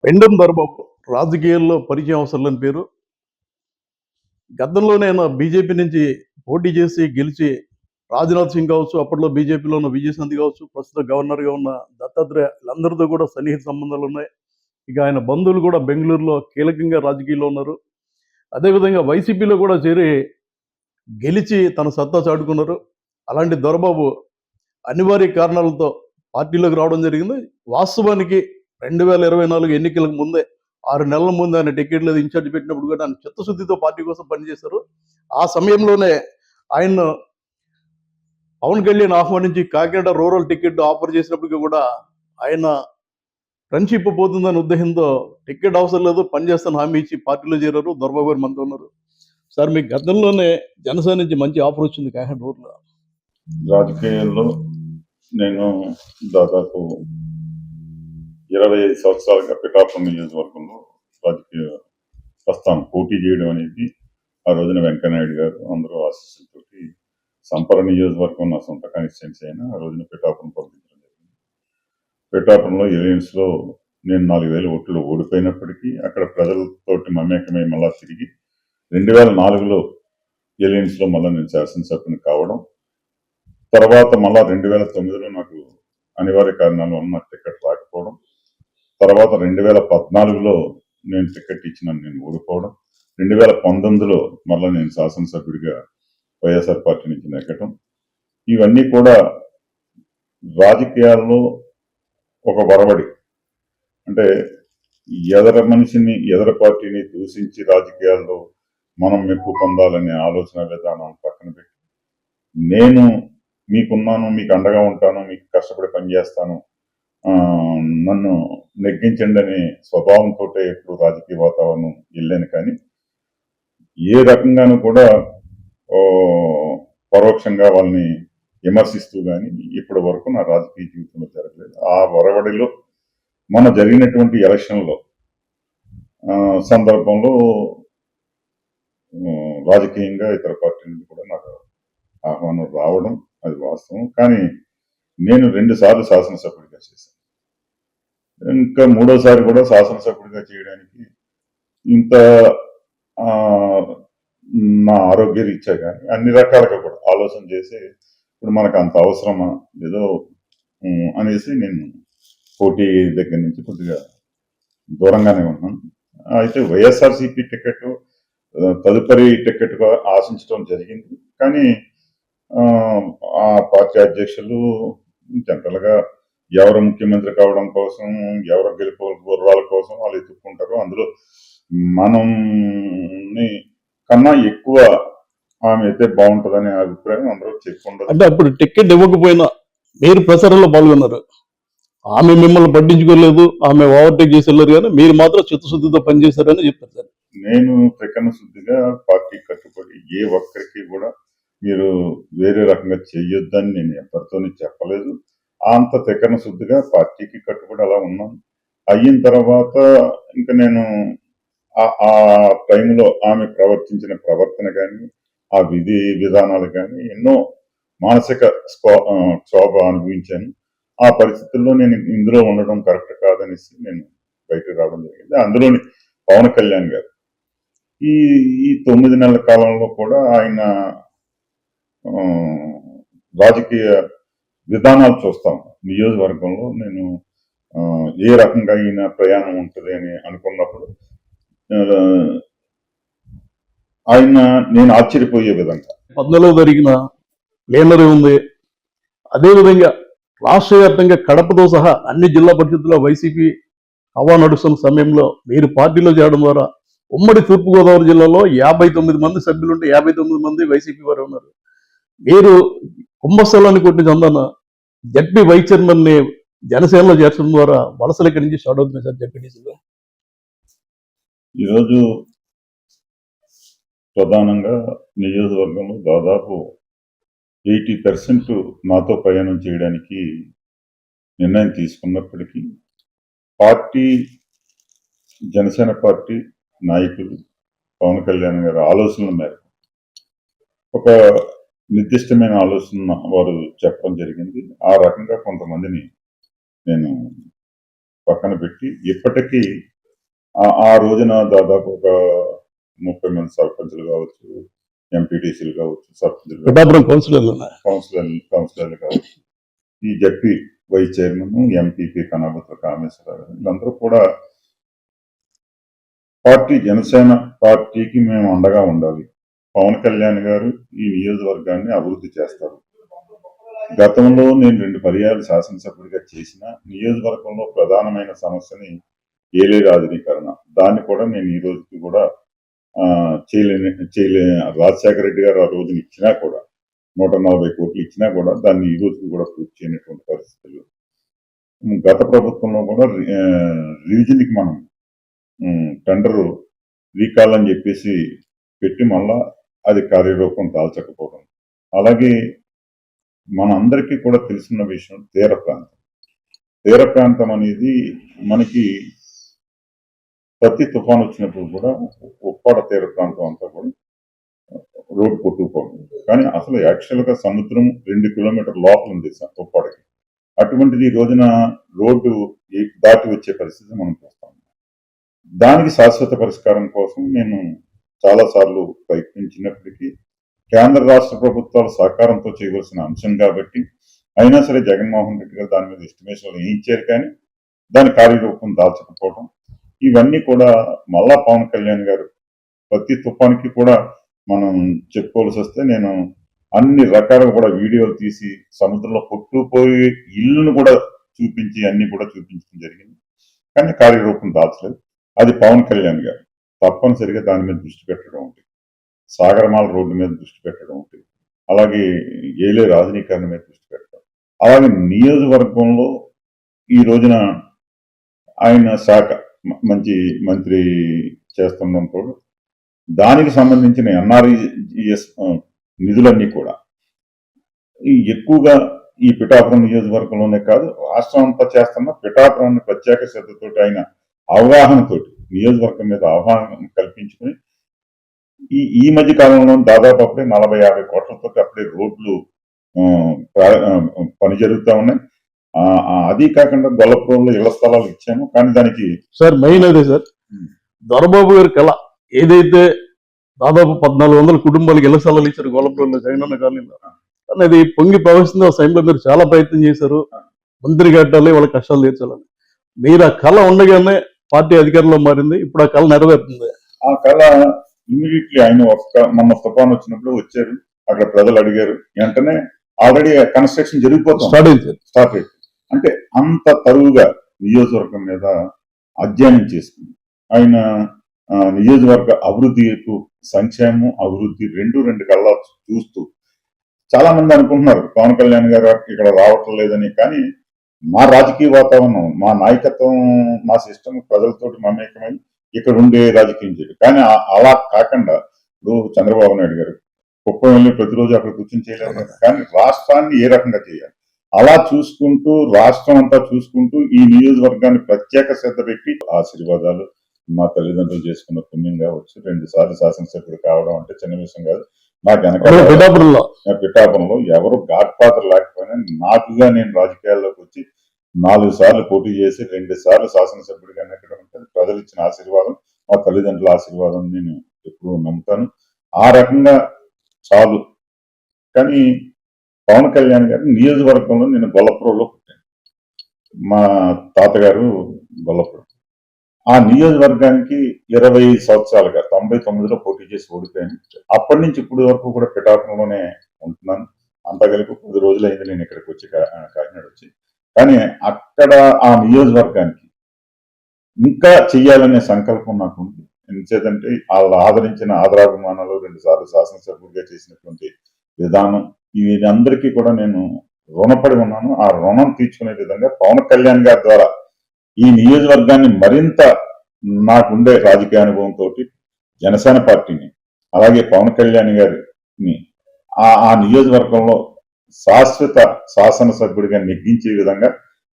పెండెం దొరబాబు రాజకీయాల్లో పరిచయం అవసరం లేని పేరు. గతంలోనే ఆయన బీజేపీ నుంచి పోటీ చేసి గెలిచి రాజ్‌నాథ్ సింగ్ కావచ్చు, అప్పట్లో బీజేపీలో ఉన్న విజయశాంతి కావచ్చు, ప్రస్తుతం గవర్నర్‌గా ఉన్న దత్తాత్రేయ వీళ్ళందరితో కూడా సన్నిహిత సంబంధాలున్నాయి. ఇక ఆయన బంధువులు కూడా బెంగుళూరులో కీలకంగా రాజకీయాల్లో ఉన్నారు. అదేవిధంగా వైసీపీలో కూడా చేరి గెలిచి తన సత్తా చాటుకున్నారు. అలాంటి దొరబాబు అనివార్య కారణాలతో పార్టీలోకి రావడం జరిగింది. వాస్తవానికి 2024 ఎన్నికలకు ముందే 6 నెలల ముందు ఆయన టికెట్ లేదు ఇన్ఛార్జ్ పెట్టినప్పుడు కూడా ఆయన చిత్తశుద్ధితో పార్టీ కోసం పనిచేశారు. ఆ సమయంలోనే ఆయన్ను పవన్ కళ్యాణ్ ఆహ్వానించి కాకినాడ రూరల్ టికెట్ ఆఫర్ చేసినప్పటికీ కూడా ఆయన ఫ్రెండ్షిప్ పోతుందనే ఉద్దేశంతో టికెట్ అవసరం లేదు పనిచేస్తాను హామీ ఇచ్చి పార్టీలో చేరారు. దొరబాబు గారు మనతో ఉన్నారు. సార్ మీకు గతంలోనే జనసేన నుంచి మంచి ఆఫర్ వచ్చింది కాకినాడ రూరల్. రాజకీయాల్లో నేను దాదాపు 25 సంవత్సరాలుగా పిఠాపురం నియోజకవర్గంలో రాజకీయ ప్రస్థానం పోటీ చేయడం అనేది ఆ రోజున వెంకయ్యనాయుడు గారు అందరూ ఆశీస్సులతోటి సంపర నియోజకవర్గం నా సొంత కాన్స్టిట్యున్సీ అయినా ఆ రోజున పిఠాపురం పంపించడం జరిగింది. పిఠాపురంలో ఎలయన్స్లో నేను 4000 ఓట్లు ఓడిపోయినప్పటికీ అక్కడ ప్రజలతోటి మమేకమై మళ్ళా తిరిగి 2004లో ఎలయన్స్లో మళ్ళీ నేను శాసనసభ్యుని కావడం, తర్వాత మళ్ళా 2009లో నాకు అనివార్య కారణాల వల్ల నాకు టికెట్ రాకపోవడం, తర్వాత 2014లో నేను టికెట్ ఇచ్చిన నేను ఓడిపోవడం, 2019లో మళ్ళీ నేను శాసనసభ్యుడిగా వైఎస్ఆర్ పార్టీ నుంచి నెగ్గటం, ఇవన్నీ కూడా రాజకీయాల్లో ఒక వరవడి. అంటే ఎదర మనిషిని ఎదర పార్టీని దూషించి రాజకీయాల్లో మనం మెప్పు పొందాలనే ఆలోచన విధానం పక్కన పెట్టి నేను మీకున్నాను, మీకు అండగా ఉంటాను, మీకు కష్టపడి పనిచేస్తాను, నన్ను నెగ్గించండి అనే స్వభావంతో ఎప్పుడు రాజకీయ వాతావరణం వెళ్ళాను. కానీ ఏ రకంగానూ కూడా పరోక్షంగా వాళ్ళని విమర్శిస్తూ కానీ ఇప్పటి వరకు నా రాజకీయ జీవితంలో జరగలేదు. ఆ వరవడిలో మన జరిగినటువంటి ఎలక్షన్లో సందర్భంలో రాజకీయంగా ఇతర పార్టీ నుంచి కూడా నాకు ఆహ్వానం రావడం అది వాస్తవం. కానీ నేను 2 సార్లు శాసనసభ్యుడిగా చేశాను. ఇంకా 3వసారి కూడా శాసనసభ్యుడిగా చేయడానికి ఇంత నా ఆరోగ్య రీత్యా కానీ అన్ని రకాలుగా కూడా ఆలోచన చేసి ఇప్పుడు మనకు అంత అవసరమా ఏదో అనేసి నేను పోటీ దగ్గర నుంచి కొద్దిగా దూరంగానే ఉన్నాను. అయితే వైఎస్ఆర్సీపీ టికెట్ తదుపరి టికెట్గా ఆశించడం జరిగింది. కానీ ఆ పార్టీ అధ్యక్షులు జనరల్గా ఎవరు ముఖ్యమంత్రి కావడం కోసం, ఎవరు గెలుపు గుర్రాల కోసం వాళ్ళు ఎత్తుక్కుంటారు. అందులో మనం కన్నా ఎక్కువ ఆమె అయితే బాగుంటుందనే అభిప్రాయం అందరూ చెప్పుకుంటారు. అంటే అప్పుడు టికెట్ ఇవ్వకపోయినా మీరు ప్రచారంలో పాల్గొన్నారు. ఆమె మిమ్మల్ని పట్టించుకోలేదు, ఆమె ఓవర్టేక్ చేసి వెళ్ళారు, కానీ మీరు మాత్రం చిత్తశుద్ధితో పనిచేశారని చెప్పారు సార్. నేను త్రికరణ శుద్ధిగా పార్టీ కట్టుబడి ఏ ఒక్కరికి కూడా మీరు వేరే రకంగా చెయ్యొద్దని నేను ఎవరితోని చెప్పలేదు. అంత త్రికరణ శుద్ధిగా పార్టీకి కట్టుబడి అలా ఉన్నాను. అయిన తర్వాత ఇంకా నేను ఆ టైంలో ఆమె ప్రవర్తించిన ప్రవర్తన కానీ, ఆ విధి విధానాలు కానీ ఎన్నో మానసిక క్షోభ అనుభవించాను. ఆ పరిస్థితుల్లో నేను ఇందులో ఉండడం కరెక్ట్ కాదనేసి నేను బయటకు రావడం జరిగింది. అందులోని పవన్ కళ్యాణ్ గారు ఈ 9 నెలల కాలంలో కూడా ఆయన రాజకీయ విధానాలు చూస్తాం. నియోజకవర్గంలో నేను ఏ రకంగా ఈయన ప్రయాణం ఉంటుంది అని అనుకున్నప్పుడు ఆయన నేను ఆశ్చర్యపోయే విధంగా 14 జరిగిన ప్లేనరీ ఉంది. అదేవిధంగా రాష్ట్ర వ్యాప్తంగా కడపతో సహా అన్ని జిల్లా పరిషత్తుల్లో వైసీపీ హవా నడుస్తున్న సమయంలో మీరు పార్టీలో చేరడం ద్వారా ఉమ్మడి తూర్పుగోదావరి జిల్లాలో 59 మంది సభ్యులుంటే 59 మంది వైసీపీ వారు ఉన్నారు. మీరు కుంభస్థలాన్ని కొట్టిన చందన జడ్పీ వైస్ చైర్మన్ ని జనసేనలో చేర్చడం ద్వారా వలసలు ఇక్కడి నుంచి స్టార్ట్ అవుతుంది సార్. జడ్పీటీసీలో ఈరోజు ప్రధానంగా నియోజకవర్గంలో దాదాపు 80% నాతో ప్రయాణం చేయడానికి నిర్ణయం తీసుకున్నప్పటికీ పార్టీ జనసేన పార్టీ నాయకులు పవన్ కళ్యాణ్ గారి ఆలోచనల మేరకు ఒక నిర్దిష్టమైన ఆలోచన వారు చెప్పడం జరిగింది. ఆ రకంగా కొంతమందిని నేను పక్కన పెట్టి ఇప్పటికీ ఆ రోజున దాదాపు ఒక 30 మంది సర్పంచులు కావచ్చు, ఎంపీటీసీలు కావచ్చు, సర్పంచులు పిఠాపురం కౌన్సిలర్లు కౌన్సిలర్లు కావచ్చు, ఈ ZP vice chairman, MPP Kanabatra Kameswararao వీళ్ళందరూ కూడా పార్టీ జనసేన పార్టీకి మేము అండగా ఉండాలి. పవన్ కళ్యాణ్ గారు ఈ నియోజకవర్గాన్ని అభివృద్ధి చేస్తారు. గతంలో నేను 2 పర్యాలు శాసనసభ్యుడిగా చేసిన నియోజకవర్గంలో ప్రధానమైన సమస్యని ఏలేరు ఆధునీకరణ. దాన్ని కూడా నేను ఈ రోజుకి కూడా చేయలే రాజశేఖర రెడ్డి గారు ఆ రోజున ఇచ్చినా కూడా 140 కోట్లు ఇచ్చినా కూడా దాన్ని ఈ రోజుకి కూడా పూర్తి చేయనటువంటి పరిస్థితులు. గత ప్రభుత్వంలో కూడా రివిజన్కి మనం టెండర్ రీకాల్ అని చెప్పేసి పెట్టి మళ్ళా అది కార్యరూపం దాల్చకపోవడం. అలాగే మనందరికీ కూడా తెలిసిన విషయం తీర ప్రాంతం. తీర ప్రాంతం అనేది మనకి ప్రతి తుఫాను వచ్చినప్పుడు కూడా ఉప్పాడ తీర ప్రాంతం అంతా కూడా రోడ్డు కొట్టుకుపోవడం. కానీ అసలు యాక్చువల్గా సముద్రం 2 కిలోమీటర్ లోపల ఉంది ఉప్పాడకి. అటువంటిది ఈ రోజున రోడ్డు దాటి వచ్చే పరిస్థితి మనం చూస్తాం. దానికి శాశ్వత పరిష్కారం కోసం నేను చాలాసార్లు ప్రయత్నించినప్పటికీ కేంద్ర రాష్ట్ర ప్రభుత్వాల సహకారంతో చేయవలసిన అంశం కాబట్టి అయినా సరే జగన్మోహన్ రెడ్డి గారు దాని మీద ఎస్టిమేషన్లు వేయించారు, కానీ దాని కార్యరూపం దాల్చకపోవడం. ఇవన్నీ కూడా మళ్ళా పవన్ కళ్యాణ్ గారు ప్రతి తుఫానికి కూడా మనం చెప్పుకోవాల్సి వస్తే నేను అన్ని రకాలుగా కూడా వీడియోలు తీసి సముద్రంలో కొట్టుకుపోయి ఇల్లును కూడా చూపించి అన్ని కూడా చూపించడం జరిగింది, కానీ కార్యరూపం దాల్చలేదు. అది పవన్ కళ్యాణ్ గారు తప్పనిసరిగా దాని మీద దృష్టి పెట్టడం ఉంటుంది, సాగరమాల రోడ్డు మీద దృష్టి పెట్టడం ఉంటుంది, అలాగే ఏలేరు ఆధునీకరణ మీద దృష్టి పెట్టడం. అలాగే నియోజకవర్గంలో ఈ రోజున ఆయన శాఖ మంచి మంత్రి చేస్తుండడంతో దానికి సంబంధించిన ఎన్ఆర్ఈఎస్ నిధులన్నీ కూడా ఎక్కువగా ఈ పిఠాపురం నియోజకవర్గంలోనే కాదు రాష్ట్రం అంతా చేస్తున్న పిఠాపురాన్ని ప్రత్యేక శ్రద్ధతోటి ఆయన అవగాహనతోటి నియోజకవర్గం మీద అవగాహన కల్పించుకుని ఈ మధ్య కాలంలో దాదాపు అప్పుడే 40-50 కోట్లతో అప్పుడే రోడ్లు పని జరుగుతూ ఉన్నాయి. అది కాకుండా గొల్లపురంలో ఇళ్ల స్థలాలు ఇచ్చాము, కానీ దానికి సార్ మెయిన్ అదే సార్ దొరబాబు గారి కళ ఏదైతే దాదాపు 1400 కుటుంబాలకు ఇళ్ల స్థలాలు ఇచ్చారు గొల్లపురంలో జగనన్న కాలనీలో, కానీ అది పొంగి ప్రవహిస్తుంది. ఆ సమయంలో మీరు చాలా ప్రయత్నం చేశారు, మంత్రి కట్టాలి, వాళ్ళ కష్టాలు తీర్చాలని. మీరు ఆ కళ ఉండగానే పార్టీ అధికారంలో మారింది, ఇప్పుడు ఆ కళ నెరవేరుతుంది. ఆ కళ ఇమీడియట్లీ ఆయన మొన్న తుఫాన్ వచ్చినప్పుడు వచ్చారు, అక్కడ ప్రజలు అడిగారు, వెంటనే ఆల్రెడీ కన్స్ట్రక్షన్ జరిగిపోతుంది, స్టార్ట్ అయింది. అంటే అంత తరువుగా నియోజకవర్గం మీద అధ్యయనం చేసుకుంది ఆయన. నియోజకవర్గ అభివృద్ధి సంక్షేమం అభివృద్ధి రెండు కళ్ళ చూస్తూ చాలా మంది అనుకుంటున్నారు పవన్ కళ్యాణ్ గారు ఇక్కడ రావటం లేదని. కానీ మా రాజకీయ వాతావరణం, మా నాయకత్వం, మా సిస్టమ్ ప్రజలతోటి మమేకమై ఇక్కడ ఉండే రాజకీయం చేయడు. కానీ అలా కాకుండా ఇప్పుడు చంద్రబాబు నాయుడు గారు కుప్పం వెళ్ళి ప్రతిరోజు అక్కడ కూర్చొని చేయలేదు, కానీ రాష్ట్రాన్ని ఏ రకంగా చేయాలి అలా చూసుకుంటూ రాష్ట్రం అంతా చూసుకుంటూ ఈ నియోజకవర్గాన్ని ప్రత్యేక శ్రద్ధ పెట్టి ఆశీర్వాదాలు మా తల్లిదండ్రులు చేసుకున్న పుణ్యం కావచ్చు. 2 సార్లు శాసనసభ్యుడు కావడం అంటే చిన్న విషయం కాదు. నాకు వెనక పిఠాపురంలో ఎవరు గాడ్ ఫాదర్ లేకపోయినా నాకుగా నేను రాజకీయాల్లోకి వచ్చి 4 సార్లు పోటీ చేసి 2 సార్లు శాసనసభ్యుడిగా ఎన్నికడం ఉంటుంది. ప్రజలు ఇచ్చిన ఆశీర్వాదం, మా తల్లిదండ్రుల ఆశీర్వాదం నేను ఎప్పుడూ నమ్ముతాను. ఆ రకంగా చాలు. కానీ పవన్ కళ్యాణ్ గారు నియోజకవర్గంలో నేను గొల్లపురంలో పుట్టాను, మా తాతగారు గొల్లపురం. ఆ నియోజకవర్గానికి 20 సంవత్సరాలుగా 99లో పోటీ చేసి ఓడిపోయాను. అప్పటి నుంచి ఇప్పటి వరకు కూడా పిఠాపురంలోనే ఉంటున్నాను. అంతా కలిపి 10 రోజులైంది నేను ఇక్కడికి వచ్చి కాకినాడ వచ్చి. కానీ అక్కడ ఆ నియోజకవర్గానికి ఇంకా చెయ్యాలనే సంకల్పం నాకు ఉంది. ఎందుచేతంటే వాళ్ళు ఆదరించిన ఆదరాభిమానాలు, 2 సార్లు శాసనసభ్యుడిగా చేసినటువంటి విధానం, ఇవి అందరికీ కూడా నేను రుణపడి ఉన్నాను. ఆ రుణం తీర్చుకునే విధంగా పవన్ కళ్యాణ్ గారి ద్వారా ఈ నియోజకవర్గాన్ని మరింత నాకుండే రాజకీయ అనుభవంతో జనసేన పార్టీని అలాగే పవన్ కళ్యాణ్ గారిని ఆ నియోజకవర్గంలో శాశ్వత శాసనసభ్యుడిగా నెగ్గించే విధంగా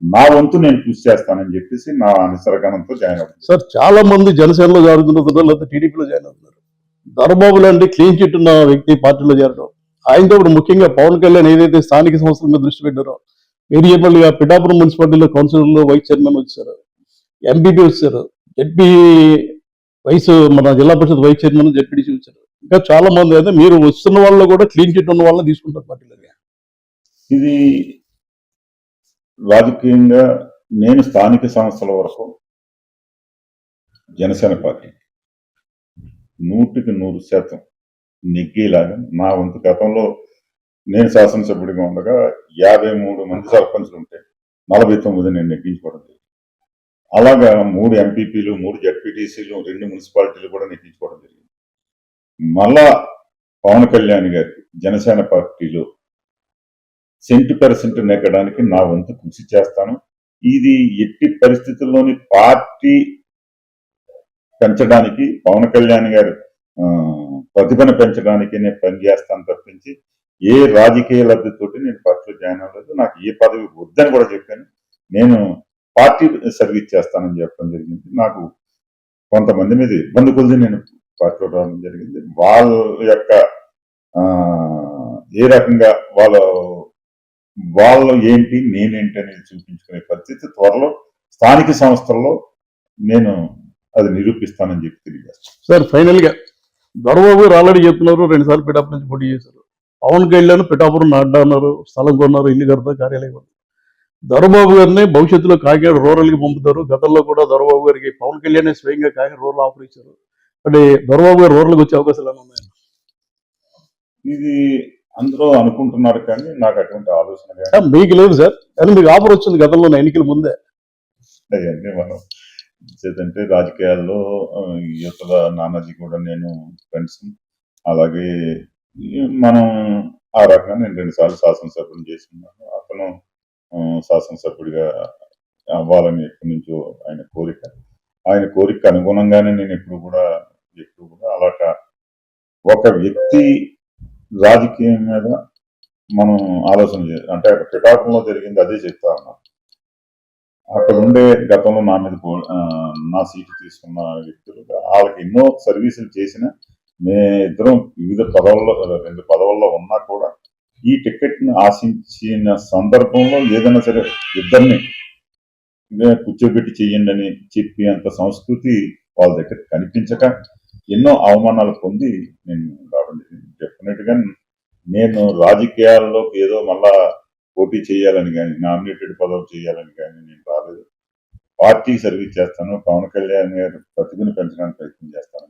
నా వంతు నేను కృషి చేస్తానని చెప్పేసి నా నిసర్గనంతో జాయిన్ అవుతుంది. సార్ చాలా మంది జనసేనలో జారుతున్నారు, లేదా టీడీపీలో జాయిన్ అవుతున్నారు. దొరబాబు లాంటి క్లీన్ చిట్ ఉన్న వ్యక్తి పార్టీలో చేరడం, ఆయనతో ఇప్పుడు ముఖ్యంగా పవన్ కళ్యాణ్ ఏదైతే స్థానిక సంస్థల మీద దృష్టి పెట్టారో, మీరు చెప్పినట్టుగా పిఠాపురం మున్సిపాలిటీలో కౌన్సిలర్లో వైస్ చైర్మన్ వచ్చారు, ఎంపీపీ వచ్చారు, జడ్పీ మన జిల్లా పరిషత్ వైస్ చైర్మన్ జడ్పీటీసీ వచ్చారు. ఇంకా చాలా మంది అయితే మీరు వస్తున్న వాళ్ళు కూడా క్లీన్ చిట్ ఉన్న వాళ్ళని తీసుకుంటారు పార్టీలో. ఇది రాజకీయంగా నేను స్థానిక సంస్థల వరకు జనసేన పార్టీ 100% నెగ్గేలాగా నా వంతు. గతంలో నేను శాసనసభ్యుడిగా ఉండగా 53 మంది సర్పంచులు ఉంటే 49 నేను నెగ్గించుకోవడం జరిగింది. అలాగా 3 ఎంపీపీలు, 3 జడ్పీటీసీలు, 2 మున్సిపాలిటీలు కూడా నెగ్గించుకోవడం జరిగింది. మళ్ళా పవన్ కళ్యాణ్ గారికి జనసేన పార్టీలో సెంటు నెగ్గడానికి నా వంతు కృషి చేస్తాను. ఇది ఎట్టి పరిస్థితుల్లోని పార్టీ పెంచడానికి, పవన్ కళ్యాణ్ గారు ప్రతిభను పెంచడానికి నేను పనిచేస్తాను తప్పించి ఏ రాజకీయ లబ్ధితోటి నేను పార్టీలో జాయిన్ అవ్వలేదు. నాకు ఏ పదవి వద్దని కూడా చెప్పాను. నేను పార్టీ సర్వీస్ చేస్తానని చెప్పడం జరిగింది. నాకు కొంతమంది మీద ఇబ్బంది కొద్ది నేను పార్టీలో రావడం జరిగింది. వాళ్ళ యొక్క ఏ రకంగా వాళ్ళు ఏంటి నేనేంటి అనేది చూపించుకునే పరిస్థితి త్వరలో స్థానిక సంస్థల్లో నేను అది నిరూపిస్తానని చెప్పి తెలియజేస్తాను. సార్, ఫైనల్ గా దొరబాబు గారు ఆల్రెడీ చెప్తున్నారు, 2 సార్లు పిఠాపురం నుంచి పోటీ చేశారు. పవన్ కళ్యాణ్ పిఠాపురం నాడ్డా అన్నారు, స్థలం కొన్నారు, ఇల్లు కడతా, కార్యాలయం కొన్నారు. దొరబాబు గారిని భవిష్యత్తులో కాకినాడ రూరల్ కి పంపుతారు. గతంలో కూడా దొరబాబు గారికి పవన్ కళ్యాణ్ స్వయంగా కాకినాడ రూరల్ ఆఫర్ ఇచ్చారు. అంటే దొరబాబు గారు రూరల్కి వచ్చే అవకాశాలు ఏమైనా ఉన్నాయి? ఇది అందరూ అనుకుంటున్నారు కానీ నాకు అటువంటి ఆలోచన మీకు లేదు సార్, కానీ మీకు ఆఫర్ వచ్చింది గతంలో ఎన్నికల ముందే. అవన్నీ మనం చేద్దంటే రాజకీయాల్లో యువతల నానాజీ కూడా నేను ఫ్రెండ్స్, అలాగే మనం ఆ రకంగా నేను 2 సార్లు శాసనసభ్యులు చేస్తున్నాను. అతను శాసనసభ్యుడిగా అవ్వాలని ఎప్పటి నుంచో ఆయన కోరిక అనుగుణంగానే నేను ఎప్పుడు కూడా అలాగా ఒక వ్యక్తి రాజకీయం మీద మనం ఆలోచన చేయాలి. అంటే అక్కడ పిఠాపురంలో జరిగింది అదే చెప్తా ఉన్నా. అక్కడ ఉండే గతంలో నా మీద నా సీటు తీసుకున్న వ్యక్తులు వాళ్ళకి ఎన్నో సర్వీసులు చేసిన మేమిద్దరం వివిధ పదవుల్లో 2 పదవుల్లో ఉన్నా కూడా ఈ టికెట్ ను ఆశించిన సందర్భంలో ఏదైనా సరే ఇద్దరిని కూర్చోబెట్టి చెయ్యండి అని చెప్పి అంత సంస్కృతి వాళ్ళ దగ్గర కనిపించక ఎన్నో అవమానాలు పొంది నేను రావడం జరిగింది. డెఫినెట్ గా నేను రాజకీయాల్లో ఏదో మళ్ళా పోటీ చేయాలని కానీ, నామినేటెడ్ పదవి చేయాలని కానీ నేను రాలేదు. పార్టీ సర్వీస్ చేస్తాను. పవన్ కళ్యాణ్ గారి ప్రతిభను పెంచడానికి ప్రయత్నం చేస్తాను.